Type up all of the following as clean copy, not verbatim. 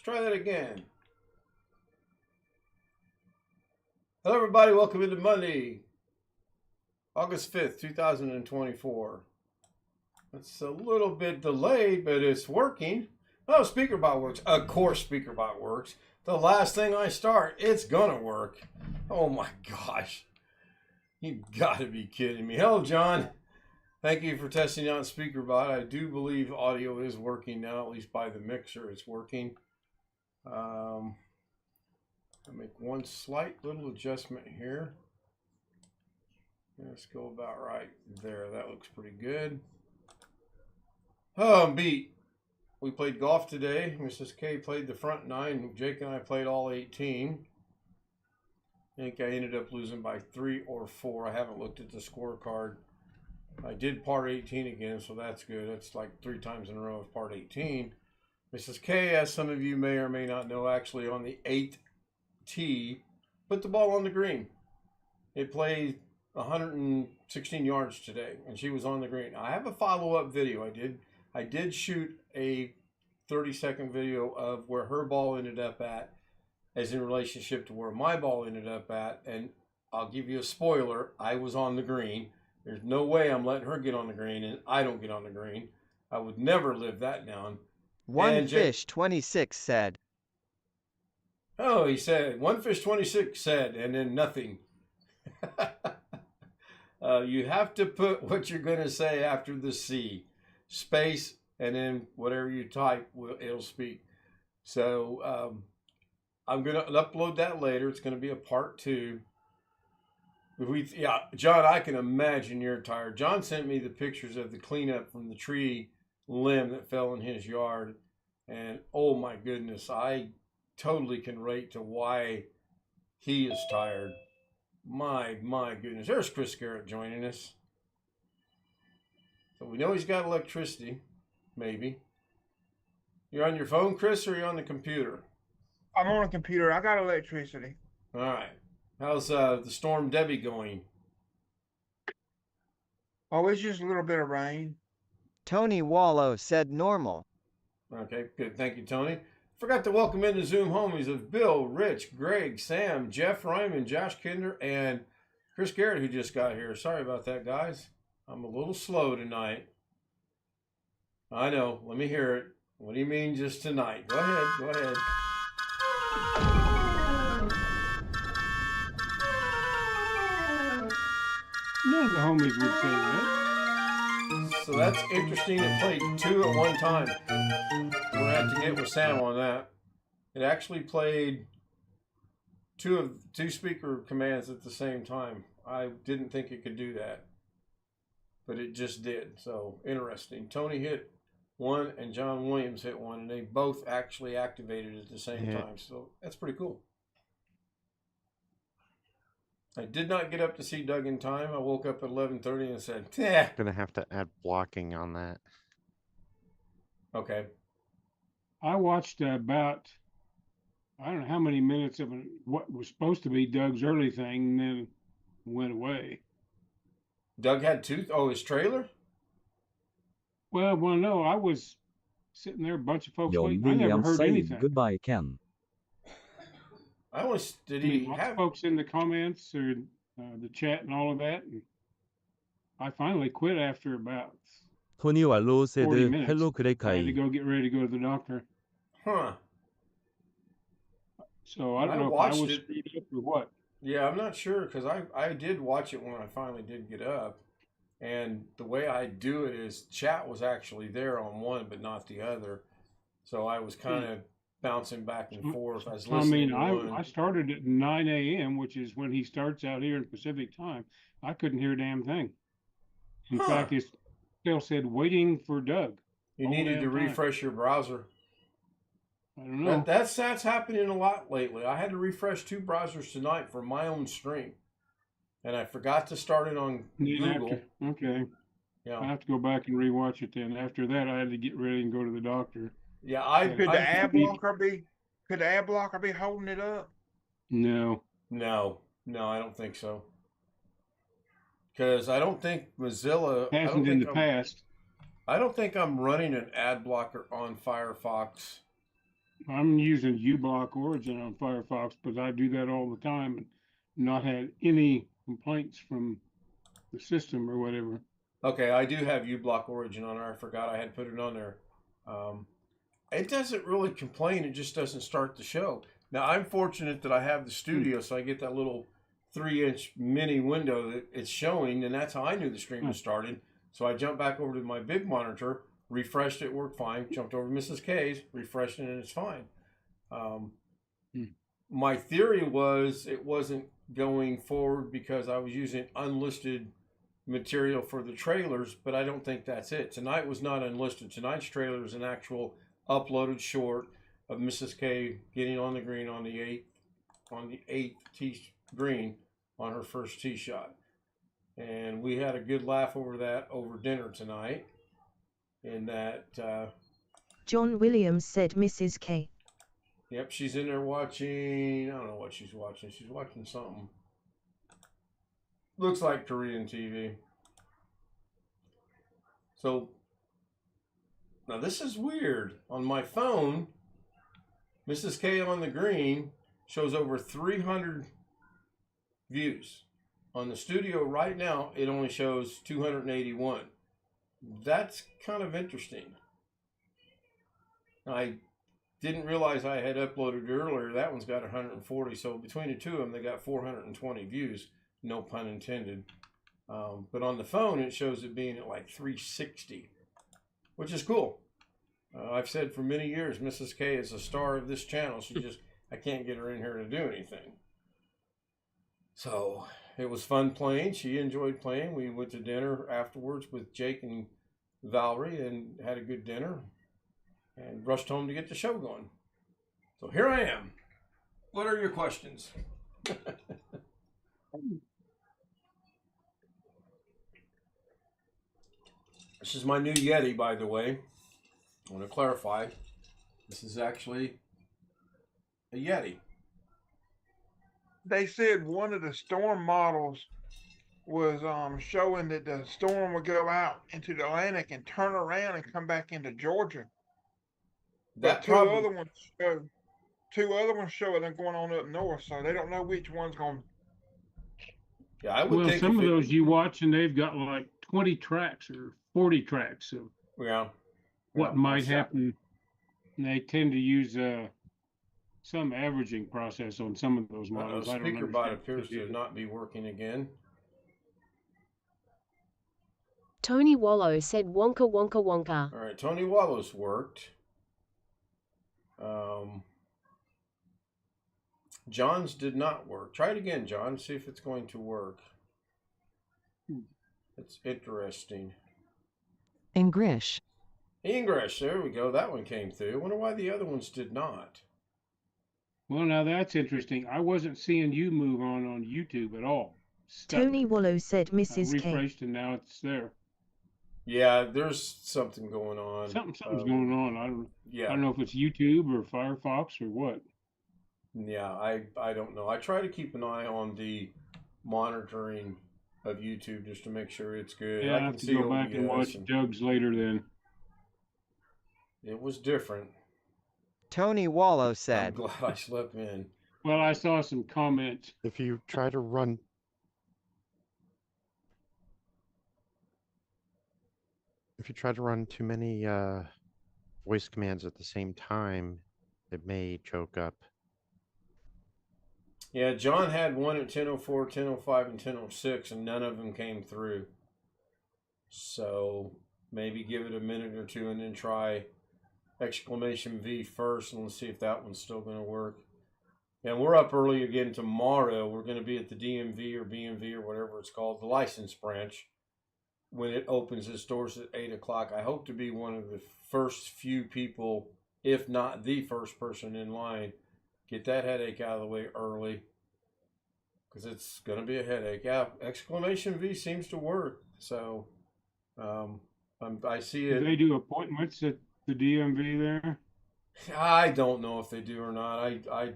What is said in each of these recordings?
try that again. Hello, everybody. Welcome into Monday, August 5th, 2024. It's a little bit delayed, but it's working. Oh, SpeakerBot works. Of course, SpeakerBot works. The last thing I start, it's gonna work. Oh my gosh. You gotta be kidding me. Hello, John. Thank you for testing out SpeakerBot. I do believe audio is working now, at least by the mixer, it's working. I'll make one slight little adjustment here. Let's go about right there. That looks pretty good. Oh, I'm beat. We played golf today. Mrs. K played the front 9. Jake and I played all 18. I think I ended up losing by 3 or 4. I haven't looked at the scorecard. I did par 18 again, so that's good. That's like 3 times in a row of par 18. Mrs. K, as some of you may or may not know, actually on the 8th tee, put the ball on the green. It played 116 yards today, and she was on the green. I have a follow-up video. I did shoot a 30-second video of where her ball ended up at as in relationship to where my ball ended up at, and I'll give you a spoiler. I was on the green. There's no way I'm letting her get on the green, and I don't get on the green. I would never live that down. One Fish 26 said. Oh, he said, One Fish 26 said, and then nothing. You have to put what you're going to say after the C. Space, and then whatever you type, it'll speak. So I'm going to upload that later. It's going to be a part 2. Yeah, John, I can imagine you're tired. John sent me the pictures of the cleanup from the tree limb that fell in his yard. And oh my goodness, I totally can relate to why he is tired. My goodness. There's Chris Garrett joining us. So we know he's got electricity, maybe. You're on your phone, Chris, or you're on the computer? I'm on a computer. I got electricity. All right. How's the Storm Debbie going? Oh, it's just a little bit of rain. Tony Wallow said normal. Okay, good. Thank you, Tony. Forgot to welcome in the Zoom homies of Bill, Rich, Greg, Sam, Jeff Ryman, Josh Kinder, and Chris Garrett, who just got here. Sorry about that, guys. I'm a little slow tonight. I know. Let me hear it. What do you mean just tonight? Go ahead. Go ahead. None of the homies would say that. So that's interesting. It played 2 at one time. I'm going to have to get with Sam on that. It actually played 2 speaker commands at the same time. I didn't think it could do that, but it just did. So interesting. Tony hit 1 and John Williams hit 1, and they both actually activated at the same time. So that's pretty cool. I did not get up to see Doug in time. I woke up at 11:30 and said, "Yeah." Gonna have to add blocking on that. Okay. I watched about, I don't know how many minutes of what was supposed to be Doug's early thing, and then went away. Doug had 2. Oh, his trailer? Well, no, I was sitting there, a bunch of folks John waiting. I never Williams heard saying anything. goodbye, Ken. Did he Lots have of folks in the comments or the chat and all of that? And I finally quit after about 토니 왈로 40 said minutes. hello I had to 그레카이. go get ready to go to the doctor. Huh. So I don't I know if I watched was it. screwed up or what. Yeah, I'm not sure because I did watch it when I finally did get up. And the way I do it is chat was actually there on one, but not the other. So I was kind of bouncing back and forth. I was listening to one. I started at 9 a.m., which is when he starts out here in Pacific time. I couldn't hear a damn thing. In fact, it still said waiting for Doug. You needed to refresh your browser. I don't know. That's happening a lot lately. I had to refresh 2 browsers tonight for my own stream. And I forgot to start it on Google. Okay. Yeah. I have to go back and rewatch it then. After that, I had to get ready and go to the doctor. Yeah, Could the ad blocker be holding it up? No. No, I don't think so. Because I don't think Mozilla Hasn't in the past. I don't think I'm running an ad blocker on Firefox I'm using uBlock Origin on Firefox, but I do that all the time and not had any complaints from the system or whatever. Okay, I do have uBlock Origin on there. I forgot I had put it on there. It doesn't really complain. It just doesn't start the show. Now, I'm fortunate that I have the studio, so I get that little 3-inch mini window that it's showing, and that's how I knew the stream was started. So I jumped back over to my big monitor, refreshed it, worked fine. Jumped over to Mrs. K's, refreshed it, and it's fine. My theory was it wasn't going forward because I was using unlisted material for the trailers, but I don't think that's it. Tonight was not unlisted. Tonight's trailer is an actual uploaded short of Mrs. K getting on the green on the eighth tee green on her first tee shot. And we had a good laugh over that over dinner tonight. In that John Williams said Mrs. K. Yep, she's in there watching, I don't know what she's watching. She's watching something. Looks like Korean TV. So, now this is weird. On my phone, Mrs. K on the green shows over 300 views. On the studio right now, it only shows 281. That's kind of interesting. I didn't realize I had uploaded earlier. That one's got 140. So between the two of them, they got 420 views. No pun intended. But on the phone, it shows it being at like 360, which is cool. I've said for many years, Mrs. K is a star of this channel. I can't get her in here to do anything. So it was fun playing. She enjoyed playing. We went to dinner afterwards with Jake and Valerie and had a good dinner and rushed home to get the show going. So here I am. What are your questions? This is my new Yeti, by the way. I want to clarify. This is actually a Yeti. They said one of the storm models was showing that the storm would go out into the Atlantic and turn around and come back into Georgia. But two other ones show it going on up north, so they don't know which one's going. Yeah, I would think some of those you watch and they've got like 20 tracks or 40 tracks of what might happen. And they tend to use some averaging process on some of those models. The speaker bot appears to not be working again. Tony Wallow said Wonka Wonka Wonka. All right, Tony Wallow's worked. John's did not work. Try it again, John. See if it's going to work. It's interesting. Engrish. Engrish, there we go. That one came through. I wonder why the other ones did not. Well, now that's interesting. I wasn't seeing you move on YouTube at all. Tony Wallow said Mrs. K. Refreshed and now it's there. Yeah, there's something going on. Something's going on. I don't know if it's YouTube or Firefox or what. Yeah, I don't know. I try to keep an eye on the monitoring of YouTube just to make sure it's good. Yeah, I have to go back and watch Doug's later then. It was different. Tony Wallow said. I'm glad I slept in. Well, I saw some comments. If you try to run too many voice commands at the same time, it may choke up. Yeah, John had one at 10:04, 10:05, and 10:06, and none of them came through. So maybe give it a minute or two and then try exclamation V first, and let's see if that one's still going to work. And we're up early again tomorrow. We're going to be at the DMV or BMV or whatever it's called, the license branch, when it opens its doors at 8 o'clock. I hope to be one of the first few people, if not the first person in line. Get that headache out of the way early, because it's going to be a headache. Yeah, exclamation V seems to work. So I see it. Do they do appointments at the DMV there? I don't know if they do or not. I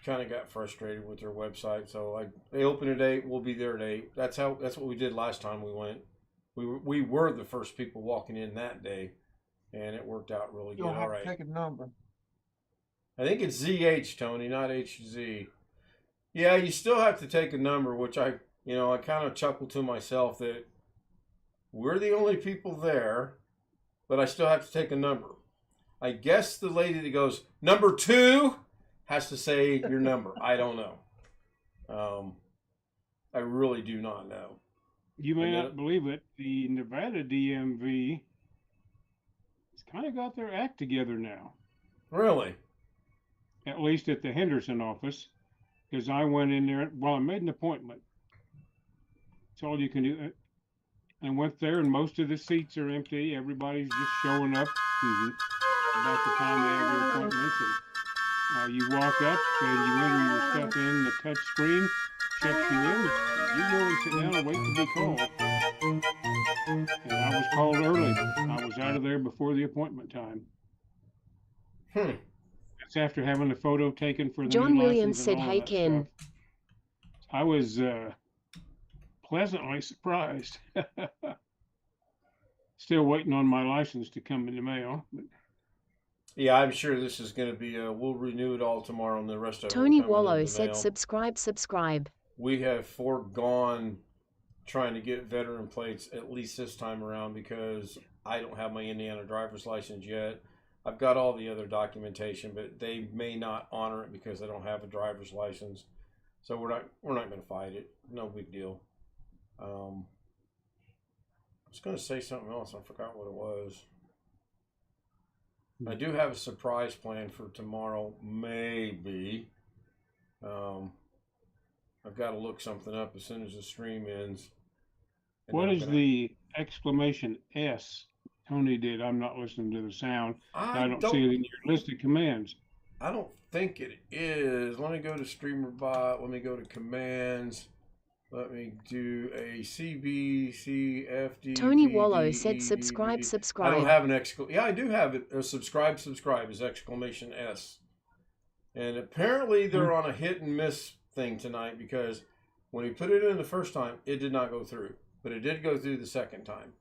kind of got frustrated with their website. So they open at 8. We'll be there at 8. That's what we did last time we went. We were the first people walking in that day, and it worked out really good. You'll have All right. to take a number. I think it's ZH, Tony, not HZ. Yeah, you still have to take a number, which I kind of chuckle to myself that we're the only people there, but I still have to take a number. I guess the lady that goes, number 2, has to say your number. I don't know. I really do not know. You may not believe it. The Nevada DMV has kind of got their act together now. Really? At least at the Henderson office. Because I went in there, I made an appointment. That's all you can do. I went there, and most of the seats are empty. Everybody's just showing up about the time they have their appointments. And you walk up, and you enter your stuff in the touch screen, checks you in. You go and sit down and wait to be called. And I was called early. I was out of there before the appointment time. That's after having a photo taken for the John new Williams license and said, all "Hey that Ken." stuff. I was pleasantly surprised. Still waiting on my license to come in the mail. But... Yeah, I'm sure this is going to be, we'll renew it all tomorrow and the rest of it. Tony Wallow said, subscribe. We have foregone trying to get veteran plates at least this time around because I don't have my Indiana driver's license yet. I've got all the other documentation, but they may not honor it because I don't have a driver's license. So we're not going to fight it. No big deal. I was going to say something else. I forgot what it was. I do have a surprise plan for tomorrow, maybe. I've got to look something up as soon as the stream ends. What is the exclamation S Tony did? I'm not listening to the sound. I don't see it in your list of commands. I don't think it is. Let me go to StreamerBot. Let me go to commands. Let me do a CBCFD. Tony Wallow said, subscribe. I don't have an exclamation. Yeah, I do have it. Subscribe is exclamation S. And apparently they're on a hit and miss thing tonight because when we put it in the first time, it did not go through. But it did go through the second time.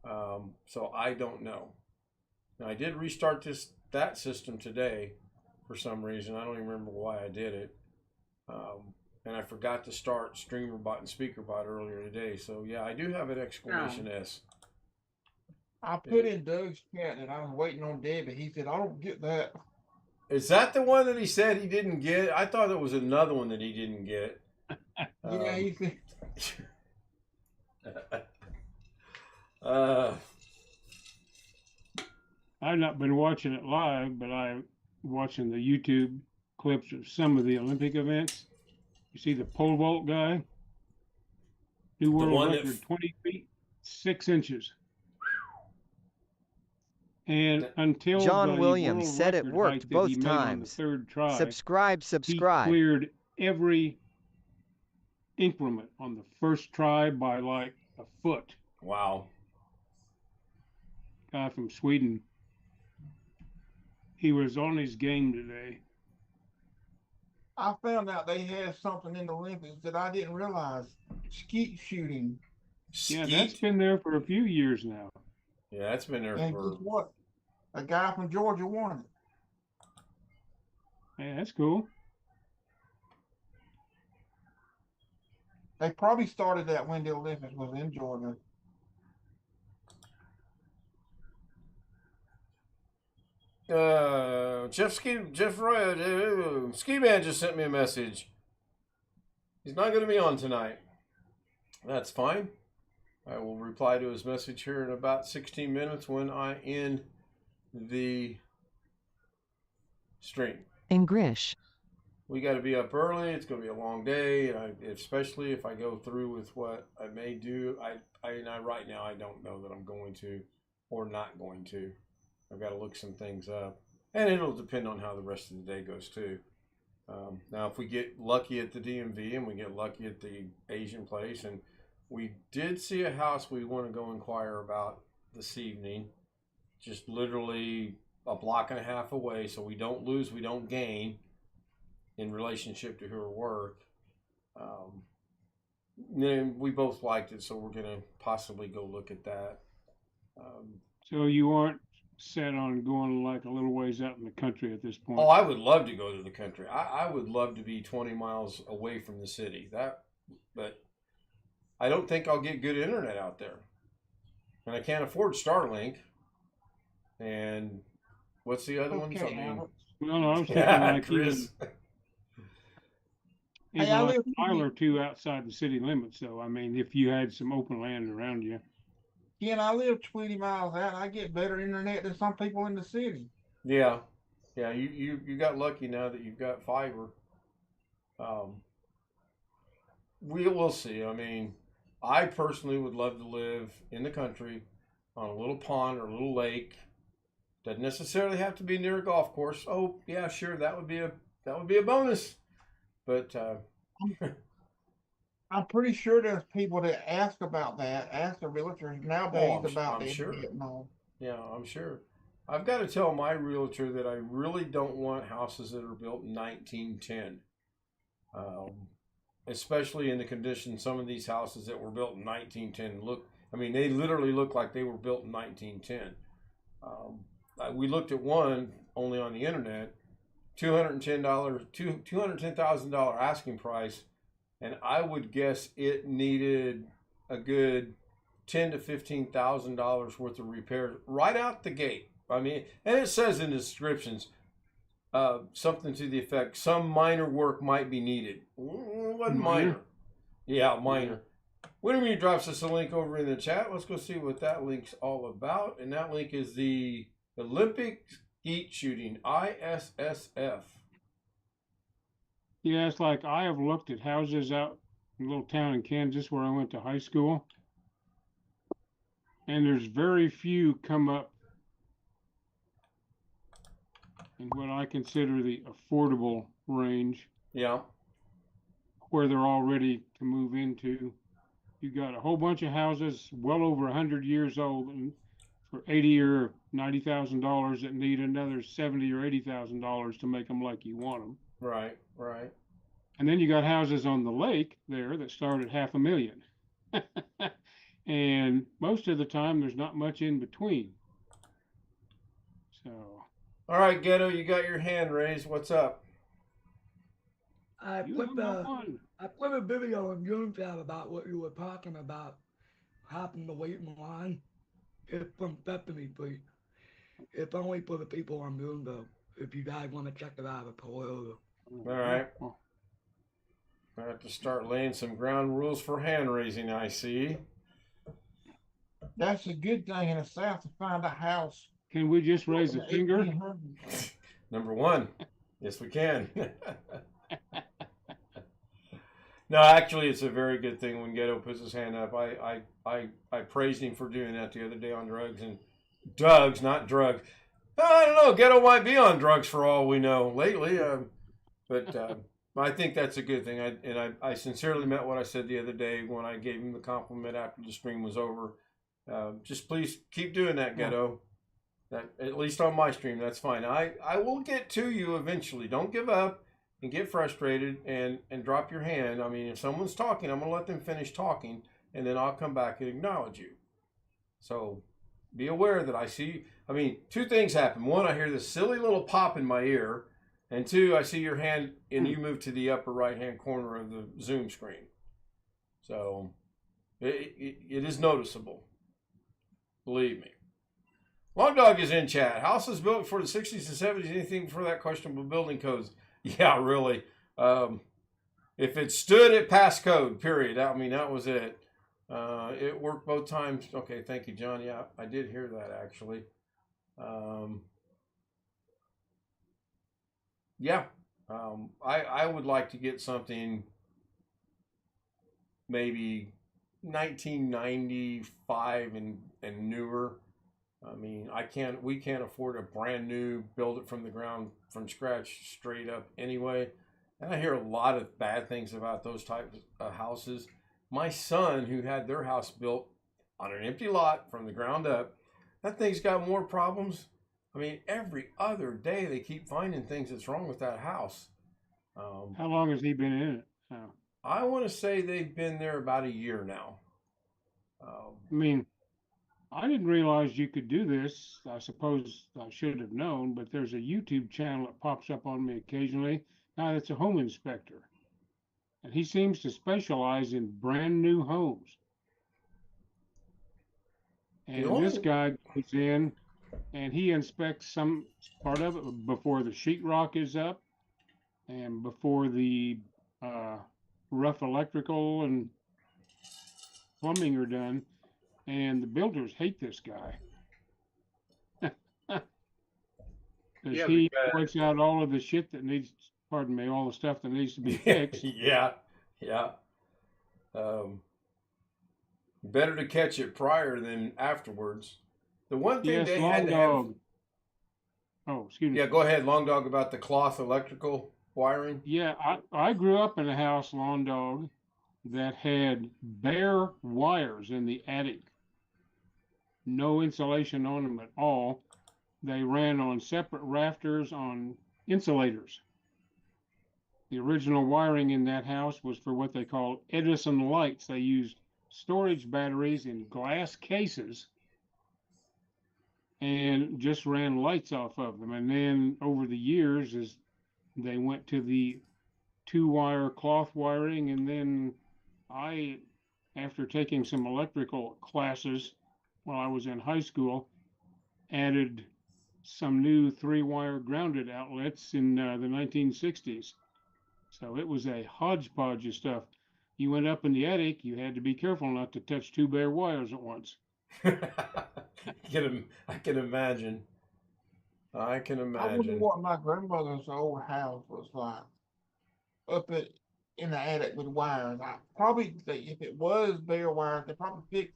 So I don't know. Now, I did restart that system today for some reason. I don't even remember why I did it. And I forgot to start StreamerBot and SpeakerBot earlier today. So, yeah, I do have an exclamation S. I put in Doug's chat and I was waiting on David. He said, I don't get that. Is that the one that he said he didn't get? I thought it was another one that he didn't get. Yeah, he said. I've not been watching it live, but I'm watching the YouTube clips of some of the Olympic events. You see the pole vault guy? New world record, 20 feet, 6 inches. And until John Williams said it worked both times. Third try, subscribe. He cleared every increment on the first try by like a foot. Wow. Guy from Sweden. He was on his game today. I found out they had something in the Olympics that I didn't realize. Skeet shooting. Yeah, that's been there for a few years now. Yeah, that's been there and for... guess what? A guy from Georgia won it. Yeah, that's cool. They probably started that when the Olympics was in Georgia. Ski Man just sent me a message. He's not going to be on tonight. That's fine. I will reply to his message here in about 16 minutes when I end the stream. Engrish. We got to be up early. It's going to be a long day, especially if I go through with what I may do. Right now, I don't know that I'm going to or not going to. I've got to look some things up. And it'll depend on how the rest of the day goes, too. Now, if we get lucky at the DMV and we get lucky at the Asian place, and we did see a house we want to go inquire about this evening, just literally a block and a half away, so we don't lose, we don't gain in relationship to her work. And we both liked it, so we're going to possibly go look at that. So you aren't set on going like a little ways out in the country at this point. Oh, I would love to go to the country. I would love to be 20 miles away from the city. But I don't think I'll get good internet out there. And I can't afford Starlink. And what's the other one? Alex. Well, no, I was thinking Yeah, like Chris. even I like live a mile or two outside the city limits. So, I mean, if you had some open land around you. Yeah, I live 20 miles out. I get better internet than some people in the city. Yeah. Yeah, you got lucky now that you've got fiber. We will see. I mean, I personally would love to live in the country on a little pond or a little lake. Doesn't necessarily have to be near a golf course. Oh, yeah, sure, that would be a bonus. But I'm pretty sure there's people that ask about that, ask the realtors nowadays about I'm the sure. internet and all. Yeah, I'm sure. I've got to tell my realtor that I really don't want houses that are built in 1910. Especially in the condition some of these houses that were built in 1910 look. I mean, they literally look like they were built in 1910. We looked at one only on the internet, $210,000 asking price, and I would guess it needed a good $10,000 to $15,000 worth of repairs right out the gate. I mean, and it says in the descriptions something to the effect, some minor work might be needed. What minor? Yeah, minor. Wintermute drops us a link over in the chat. Let's go see what that link's all about. And that link is the Olympic skeet shooting, ISSF. Yeah, it's like I have looked at houses out in a little town in Kansas where I went to high school. And there's very few come up in what I consider the affordable range. Yeah. Where they're all ready to move into. You got a whole bunch of houses well over 100 years old and for $80,000 or $90,000 that need another $70,000 or $80,000 to make them like you want them. Right. And then you got houses on the lake there that start at $500,000. And most of the time there's not much in between. So. All right, Ghetto, you got your hand raised. What's up? I put a video on YouTube about what you were talking about, having to wait in line. It's from Bethany, but it's only for the people on Zoom, though. If you guys want to check it out, it's hilarious. All right. I have to start laying some ground rules for hand raising, I see. That's a good thing in the South to find a house. Can we just raise a finger? Number one. Yes, we can. No, actually, it's a very good thing when Ghetto puts his hand up. I praised him for doing that the other day on drugs, not drugs. I don't know. Ghetto might be on drugs for all we know lately. But I think that's a good thing. I sincerely meant what I said the other day when I gave him the compliment after the stream was over. Just please keep doing that, Ghetto. That, at least on my stream, that's fine. I will get to you eventually. Don't give up and get frustrated and drop your hand. I mean, if someone's talking, I'm going to let them finish talking, and then I'll come back and acknowledge you. So be aware that I see. I mean, two things happen. One, I hear this silly little pop in my ear. And two, I see your hand and you move to the upper right-hand corner of the Zoom screen. So it is noticeable. Believe me. Long Dog is in chat. Houses built before the 60s and 70s, anything before that, questionable building codes. Yeah, really. If it stood, it passed code, period. I mean, that was it. It worked both times. Okay, thank you, John. Yeah, I did hear that, actually. I would like to get something maybe 1995 and newer. I mean, we can't afford a brand new, build it from the ground, from scratch, straight up anyway. And I hear a lot of bad things about those types of houses. My son, who had their house built on an empty lot from the ground up, that thing's got more problems. I mean, every other day they keep finding things that's wrong with that house. How long has he been in it? I want to say they've been there about a year now. I mean, I didn't realize you could do this. I suppose I should have known, but there's a YouTube channel that pops up on me occasionally. Now that's a home inspector, and he seems to specialize in brand new homes. And this guy goes in and he inspects some part of it before the sheetrock is up and before the rough electrical and plumbing are done. And the builders hate this guy. Because he points out all of the shit that needs, pardon me, all the stuff that needs to be fixed. Yeah. Better to catch it prior than afterwards. The one thing they had to have. Oh, excuse me. Yeah, go ahead, Long Dog, about the cloth electrical wiring. Yeah, I grew up in a house, Long Dog, that had bare wires in the attic. No insulation on them at all. They ran on separate rafters on insulators. The original wiring in that house was for what they call Edison lights. They used storage batteries in glass cases and just ran lights off of them. And then over the years, as they went to the 2-wire cloth wiring, and then I, after taking some electrical classes while I was in high school, added some new 3-wire grounded outlets in the 1960s. So it was a hodgepodge of stuff. You went up in the attic, you had to be careful not to touch 2 bare wires at once. I can imagine. I wonder what my grandmother's old house was like up in the attic with wires. Probably, if it was bare wires, they probably fixed.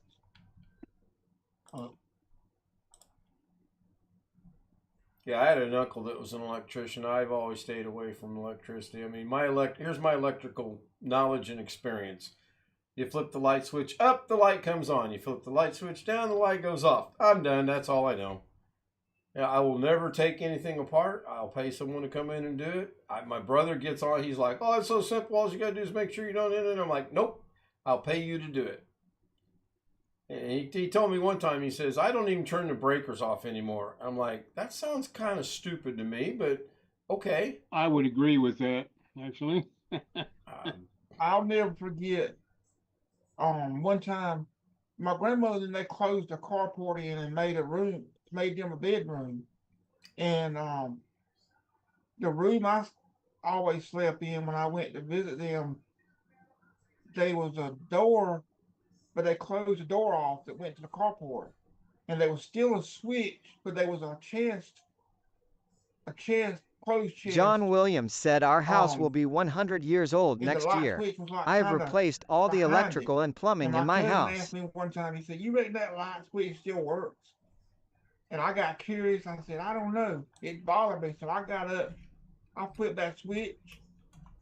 Yeah, I had an uncle that was an electrician. I've always stayed away from electricity. I mean, here's my electrical knowledge and experience. You flip the light switch up, the light comes on. You flip the light switch down, the light goes off. I'm done. That's all I know. Yeah, I will never take anything apart. I'll pay someone to come in and do it. My brother gets on. He's like, oh, it's so simple. All you got to do is make sure you don't in it. I'm like, nope. I'll pay you to do it. And he told me one time, he says, I don't even turn the breakers off anymore. I'm like, that sounds kind of stupid to me, but okay. I would agree with that, actually. I'll never forget, one time, my grandmother and they closed the carport in and made them a bedroom. And the room I always slept in when I went to visit them, there was a door, but they closed the door off that went to the carport. And there was still a switch, but there was a closed chest. John Williams said our house will be 100 years old next year. Like I have replaced all the electrical and plumbing in my house. Asked me one time, he said, you reckon that light switch still works? And I got curious. I said, I don't know. It bothered me. So I got up. I flipped that switch.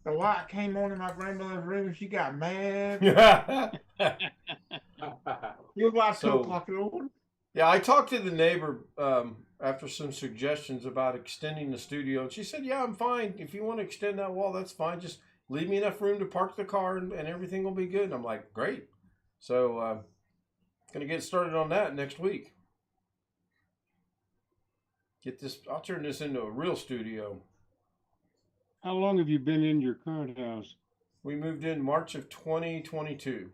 The light came on in my grandmother's room and she got mad. It was like 2 o'clock in the morning. Yeah, I talked to the neighbor after some suggestions about extending the studio. And she said, yeah, I'm fine. If you want to extend that wall, that's fine. Just leave me enough room to park the car and everything will be good. And I'm like, great. So going to get started on that next week. I'll turn this into a real studio. How long have you been in your current house? We moved in March of 2022.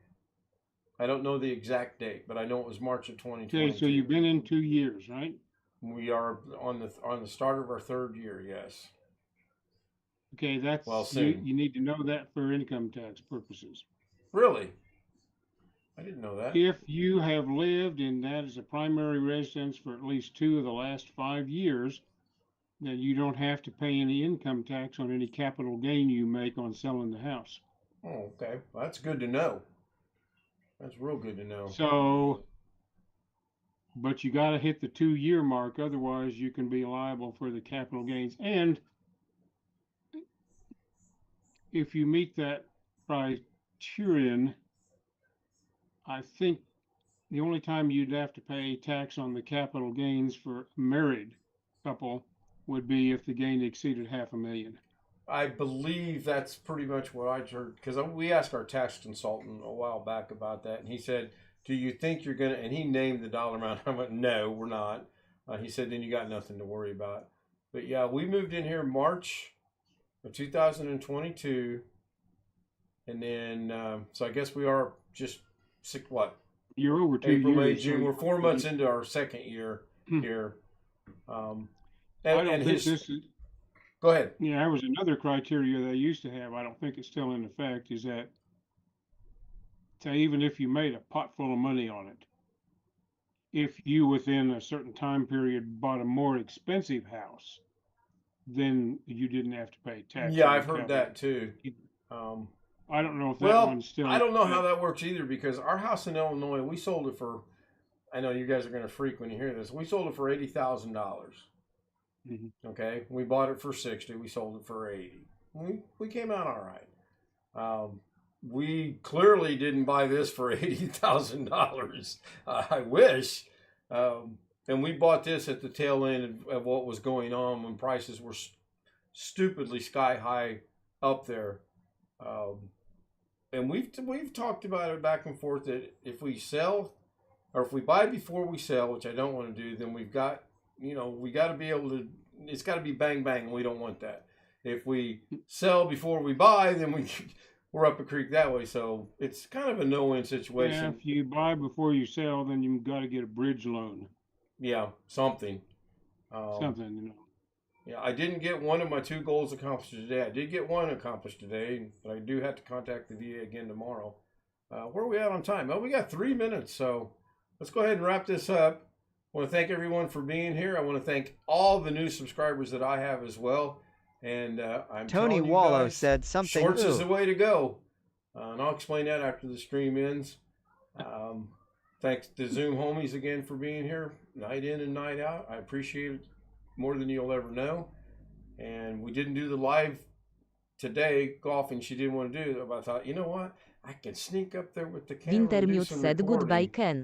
I don't know the exact date, but I know it was March of 2022. Okay, so you've been in 2 years, right? We are on the start of our 3rd year, yes. Okay, that's you need to know that for income tax purposes. Really? I didn't know that. If you have lived in that as a primary residence for at least 2 of the last 5 years, then you don't have to pay any income tax on any capital gain you make on selling the house. Oh, okay. Well, that's good to know. That's real good to know. So, but you got to hit the 2-year mark. Otherwise, you can be liable for the capital gains. And if you meet that criterion, I think the only time you'd have to pay tax on the capital gains for a married couple would be if the gain exceeded $500,000. I believe that's pretty much what I heard, because we asked our tax consultant a while back about that, and he said do you think you're going to, and he named the dollar amount. I went, no, we're not. He said, then you got nothing to worry about. But yeah, we moved in here March of 2022. And then, so I guess we are just You're over 2 April, years. May, June. We're 4 months into our second year here. This is. Go ahead. Yeah, there was another criteria they used to have. I don't think it's still in effect. Is that even if you made a pot full of money on it, if you within a certain time period bought a more expensive house, then you didn't have to pay tax. Yeah, I've heard that too. I don't know if that one's still. I don't know how that works either, because our house in Illinois, we sold it for, I know you guys are going to freak when you hear this, we sold it for $80,000. Mm-hmm. Okay, we bought it for 60, we sold it for 80. We came out all right. We clearly didn't buy this for $80,000. I wish. And we bought this at the tail end of what was going on when prices were stupidly sky high up there. And we've talked about it back and forth that if we sell, or if we buy before we sell, which I don't want to do, then we got to be able to, it's got to be bang bang, and we don't want that. If we sell before we buy, then we're up a creek that way. So it's kind of a no-win situation. Yeah, if you buy before you sell, then you've got to get a bridge loan. Yeah, something. Something. Yeah, I didn't get one of my 2 goals accomplished today. I did get one accomplished today, but I do have to contact the VA again tomorrow. Where are we at on time? Oh, we got 3 minutes, so let's go ahead and wrap this up. I want to thank everyone for being here. I want to thank all the new subscribers that I have as well. And I'm Tony telling you Wallow guys, said something. Shorts is the way to go. And I'll explain that after the stream ends. Thanks to Zoom homies again for being here, night in and night out. I appreciate it more than you'll ever know. And we didn't do the live today golfing. She didn't want to do it, but I thought, you know what? I can sneak up there with the camera. Wintermute said goodbye, Ken.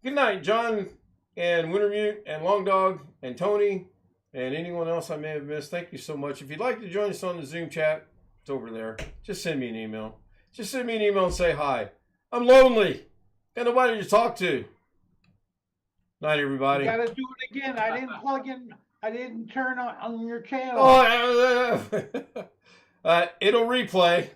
Good night, John and Wintermute and Long Dog and Tony and anyone else I may have missed. Thank you so much. If you'd like to join us on the Zoom chat, it's over there. Just send me an email. Just send me an email and say hi. I'm lonely. Got nobody to talk to. Night, everybody. You gotta do it again. I didn't plug in. I didn't turn on your channel. Oh, it'll replay.